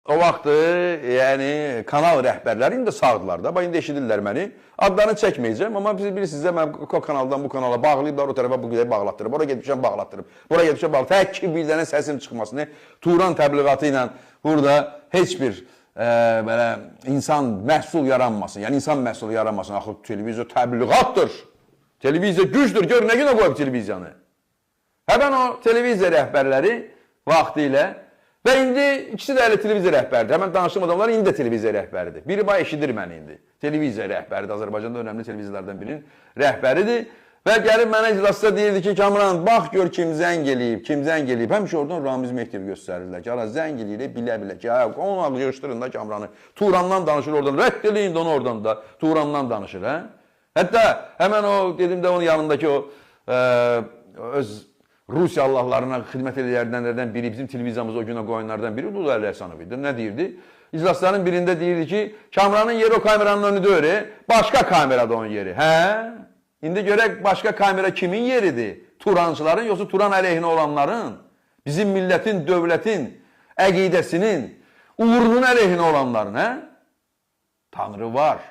o vaxtı, yəni kanal rəhbərləri indi sağdılar da. Bax, indi eşidirlər məni. Adlarını çəkməyəcəm, amma bilirsiniz də, mən o kanaldan bu kanala bağlayıblar, o tərəfə bu qədər bağlatdırıb, oraya getmişəm bağlatdırıb, buraya getmişəm bağlatdırıb. Tək ki, bir dənə səsim çıxmasını, Turan təbliğatı ilə burada heç bir belə insan məhsul yaranmasın. Yəni, insan məhsulu yaranmasın. Axı, televiziya təbliğatdır. Televiziya gücdür. Gör, nə günə qoyub televiziyanı? Həmən o televiziya rəhbərləri vaxtı ilə və indi ikisi də elə televiziya rəhbəridir. Həmən danışdığım adamlar indi də televiziya rəhbəridir. Biri bax eşidir məni indi. Televiziya rəhbəridir. Azərbaycanda önəmli televiziyalardan birinin rəhbəridir. Və gəlib mənə iclasda deyirdi ki, Kamran, bax gör kim zəng eləyib, kim zəng eləyib. Həmişə oradan Ramiz Mehdiyev göstərirlər ki, ara zəng eləyir, bilə-bilə ki, onu yığışdırın da Kamranı. Turandan danışır oradan, rədd eləyin də onu oradan da. Turandan danışır, hə? Hətta həmən o, dedim də onun yanındakı o öz Rusiya Allahlarına xidmət edənlərdən biri, bizim televiziyamız o günə qoyanlardan biri Ulu Əli Həsənov idi. Nə deyirdi? İclasların birində deyirdi ki, Kamranın yeri o kameranın önündə öyle, başqa kamerada onun yeri. Hə? İndi görək başqa kamera kimin yeridir? Turancıların, yoxsa Turan əleyhinə olanların, bizim millətin, dövlətin, əqidəsinin, uğrunun əleyhinə olanların, hə? Tanrı var.